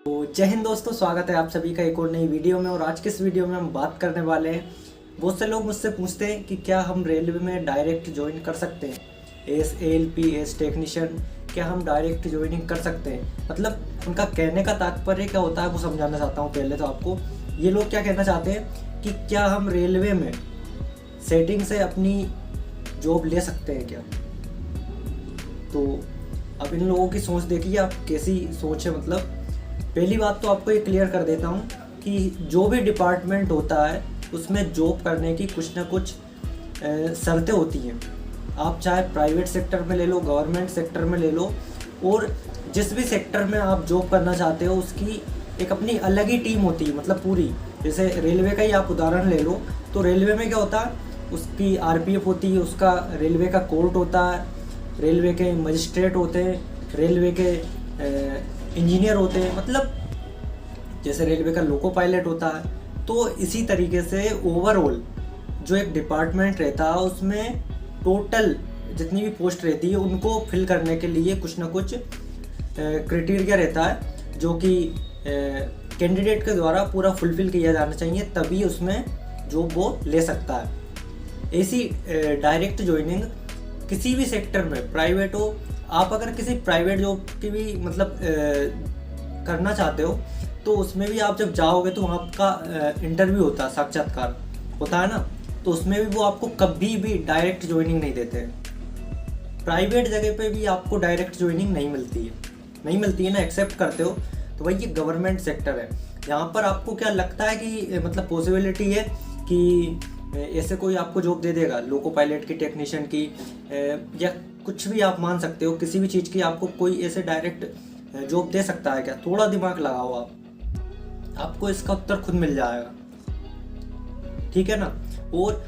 तो जय हिंद दोस्तों, स्वागत है आप सभी का एक और नई वीडियो में। और आज के इस वीडियो में हम बात करने वाले हैं, बहुत से लोग मुझसे पूछते हैं कि क्या हम रेलवे में डायरेक्ट ज्वाइन कर सकते हैं, एस ALP एस टेक्नीशियन, क्या हम डायरेक्ट ज्वाइनिंग कर सकते हैं। मतलब उनका कहने का तात्पर्य क्या होता है वो समझाना चाहता हूँ। पहले तो आपको ये लोग क्या कहना चाहते हैं कि क्या हम रेलवे में सेटिंग से अपनी जॉब ले सकते हैं क्या। तो अब इन लोगों की सोच देखिए आप, कैसी सोच है। मतलब पहली बात तो आपको ये क्लियर कर देता हूँ कि जो भी डिपार्टमेंट होता है उसमें जॉब करने की कुछ ना कुछ शर्तें होती हैं। आप चाहे प्राइवेट सेक्टर में ले लो, गवर्नमेंट सेक्टर में ले लो, और जिस भी सेक्टर में आप जॉब करना चाहते हो उसकी एक अपनी अलग ही टीम होती है। मतलब पूरी, जैसे रेलवे का ही आप उदाहरण ले लो तो रेलवे में क्या होता है, उसकी RPF होती है, उसका रेलवे का कोर्ट होता है, रेलवे के मजिस्ट्रेट होते हैं, रेलवे के इंजीनियर होते हैं। मतलब जैसे रेलवे का लोको पायलट होता है। तो इसी तरीके से ओवरऑल जो एक डिपार्टमेंट रहता है उसमें टोटल जितनी भी पोस्ट रहती है उनको फिल करने के लिए कुछ ना कुछ क्राइटेरिया रहता है जो कि कैंडिडेट के द्वारा पूरा फुलफिल किया जाना चाहिए, तभी उसमें जॉब वो ले सकता है। ऐसी डायरेक्ट ज्वाइनिंग किसी भी सेक्टर में, प्राइवेट हो, आप अगर किसी प्राइवेट जॉब की भी मतलब करना चाहते हो तो उसमें भी आप जब जाओगे तो वहाँ आपका इंटरव्यू होता है, साक्षात्कार होता है ना, तो उसमें भी वो आपको कभी भी डायरेक्ट ज्वाइनिंग नहीं देते हैं। प्राइवेट जगह पे भी आपको डायरेक्ट ज्वाइनिंग नहीं मिलती है ना, एक्सेप्ट करते हो। तो भाई ये गवर्नमेंट सेक्टर है, यहाँ पर आपको क्या लगता है कि मतलब पॉसिबिलिटी है कि ऐसे कोई आपको जॉब दे देगा, लोको पायलट की, टेक्नीशियन की, या कुछ भी आप मान सकते हो, किसी भी चीज़ की आपको कोई ऐसे डायरेक्ट जॉब दे सकता है क्या? थोड़ा दिमाग लगाओ आप, आपको इसका उत्तर खुद मिल जाएगा, ठीक है ना। और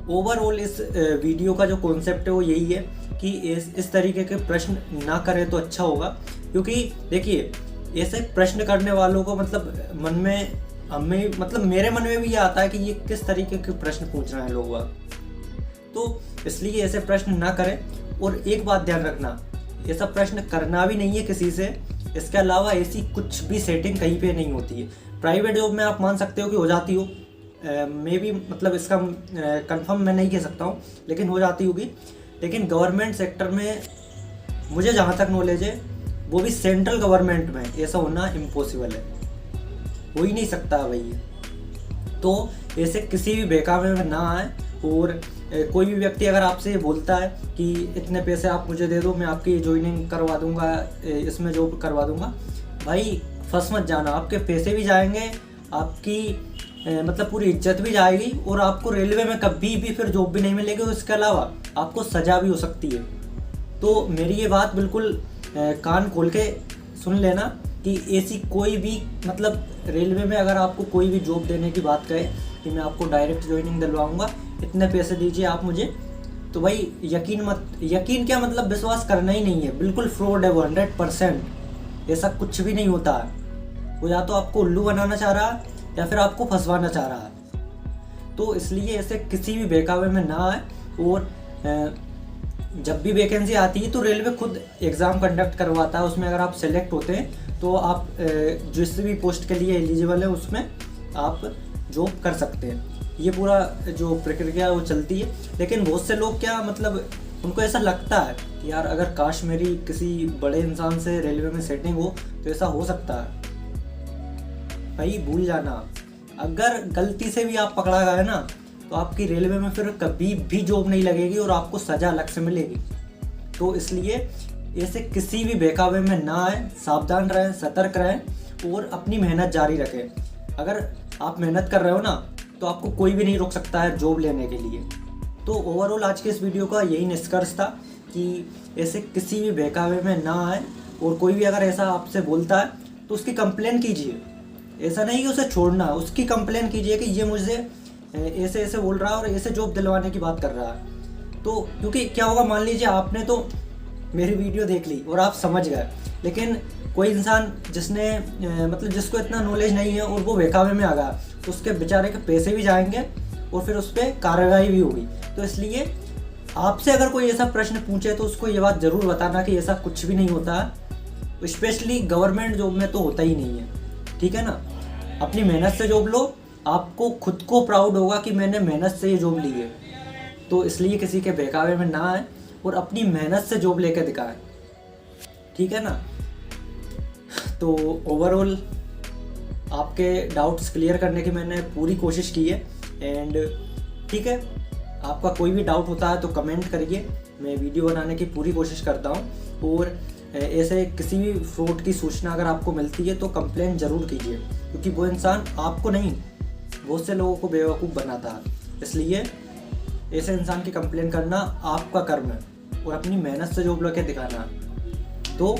ओवरऑल इस वीडियो का जो कॉन्सेप्ट है वो यही है कि इस तरीके के प्रश्न ना करें तो अच्छा होगा। क्योंकि देखिए, ऐसे प्रश्न करने वालों को मतलब मन में, हमें मतलब मेरे मन में भी ये आता है कि ये किस तरीके के प्रश्न पूछ रहे हैं लोग। तो इसलिए ऐसे प्रश्न ना करें। और एक बात ध्यान रखना, ऐसा प्रश्न करना भी नहीं है किसी से। इसके अलावा ऐसी कुछ भी सेटिंग कहीं पे नहीं होती है। प्राइवेट जॉब में आप मान सकते हो कि हो जाती हो, मे भी, मतलब इसका कंफर्म मैं नहीं कह सकता हूँ, लेकिन हो जाती होगी। लेकिन गवर्नमेंट सेक्टर में मुझे जहाँ तक नॉलेज है, वो भी सेंट्रल गवर्नमेंट में, ऐसा होना इम्पॉसिबल है, हो ही नहीं सकता भाई। तो ऐसे किसी भी बहकावे में ना आए। और कोई भी व्यक्ति अगर आपसे ये बोलता है कि इतने पैसे आप मुझे दे दो, मैं आपकी ज्वाइनिंग करवा दूंगा, इसमें जॉब करवा दूंगा, भाई फंस मत जाना। आपके पैसे भी जाएंगे, आपकी मतलब पूरी इज्जत भी जाएगी, और आपको रेलवे में कभी भी फिर जॉब भी नहीं मिलेगी। और इसके अलावा आपको सज़ा भी हो सकती है। तो मेरी ये बात बिल्कुल कान खोल के सुन लेना कि ऐसी कोई भी, मतलब रेलवे में अगर आपको कोई भी जॉब देने की बात कहे कि मैं आपको डायरेक्ट ज्वाइनिंग दिलवाऊंगा, इतने पैसे दीजिए आप मुझे, तो भाई यकीन क्या, मतलब विश्वास करना ही नहीं है। बिल्कुल फ्रॉड है वो, 100%। ऐसा कुछ भी नहीं होता है। वो या तो आपको उल्लू बनाना चाह रहा है या फिर आपको फंसवाना चाह रहा है। तो इसलिए ऐसे किसी भी बहकावे में ना आए। और जब भी वैकेंसी आती है तो रेलवे खुद एग्ज़ाम कंडक्ट करवाता है। उसमें अगर आप सेलेक्ट होते हैं तो आप जिस भी पोस्ट के लिए एलिजिबल है उसमें आप जॉब कर सकते हैं। ये पूरा जो प्रक्रिया वो चलती है। लेकिन बहुत से लोग क्या, मतलब उनको ऐसा लगता है कि यार अगर काश मेरी किसी बड़े इंसान से रेलवे में सेटिंग हो तो ऐसा हो सकता है। भाई भूल जाना, अगर गलती से भी आप पकड़ा गए ना तो आपकी रेलवे में फिर कभी भी जॉब नहीं लगेगी और आपको सज़ा अलग से मिलेगी। तो इसलिए ऐसे किसी भी बहकावे में ना आए, सावधान रहें, सतर्क रहें और अपनी मेहनत जारी रखें। अगर आप मेहनत कर रहे हो ना तो आपको कोई भी नहीं रोक सकता है जॉब लेने के लिए। तो ओवरऑल आज के इस वीडियो का यही निष्कर्ष था कि ऐसे किसी भी बहकावे में ना आए। और कोई भी अगर ऐसा आपसे बोलता है तो उसकी कंप्लेन कीजिए। ऐसा नहीं कि उसे छोड़ना, उसकी कंप्लेन कीजिए कि ये मुझे ऐसे ऐसे बोल रहा है और ऐसे जॉब दिलवाने की बात कर रहा है। तो क्योंकि क्या होगा, मान लीजिए आपने तो मेरी वीडियो देख ली और आप समझ गए, लेकिन कोई इंसान जिसने मतलब जिसको इतना नॉलेज नहीं है और वो बहकावे में आ गया, तो उसके बेचारे के पैसे भी जाएंगे और फिर उस पर कार्रवाई भी होगी। तो इसलिए आपसे अगर कोई ऐसा प्रश्न पूछे तो उसको ये बात ज़रूर बताना कि ऐसा कुछ भी नहीं होता है। स्पेशली गवर्नमेंट जॉब में तो होता ही नहीं है, ठीक है ना। अपनी मेहनत से जॉब लो, आपको खुद को प्राउड होगा कि मैंने मेहनत से ये जॉब ली है। तो इसलिए किसी के बहकावे में ना आए और अपनी मेहनत से जॉब लेकर दिखाएं, ठीक है ना। तो ओवरऑल आपके डाउट्स क्लियर करने की मैंने पूरी कोशिश की है। एंड ठीक है, आपका कोई भी डाउट होता है तो कमेंट करिए, मैं वीडियो बनाने की पूरी कोशिश करता हूँ। और ऐसे किसी भी फ्रॉड की सूचना अगर आपको मिलती है तो कंप्लेंट ज़रूर कीजिए, क्योंकि वो इंसान आपको नहीं, बहुत से लोगों को बेवकूफ़ बनाता है। इसलिए ऐसे इंसान की कंप्लेंट करना आपका कर्म है और अपनी मेहनत से जॉब लेके दिखाना है। तो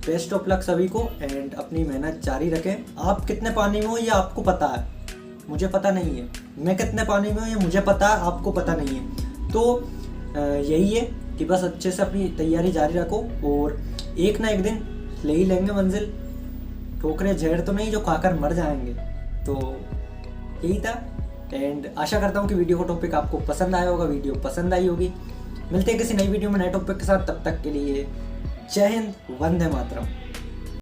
बेस्ट ऑफ लक सभी को, एंड अपनी मेहनत जारी रखें। आप कितने पानी में हो ये आपको पता है, मुझे पता नहीं है। मैं कितने पानी में हूँ ये मुझे पता है, आपको पता नहीं है। तो यही है कि बस अच्छे से अपनी तैयारी जारी रखो और एक ना एक दिन ले ही लेंगे मंजिल। ठोकरे झेड़ तो नहीं जो खाकर मर जाएंगे। तो यही था, एंड आशा करता हूँ कि वीडियो का टॉपिक आपको पसंद आया होगा, वीडियो पसंद आई होगी। मिलते हैं किसी नई वीडियो में नए टॉपिक के साथ, तब तक के लिए जय हिंद, वंदे मातरम।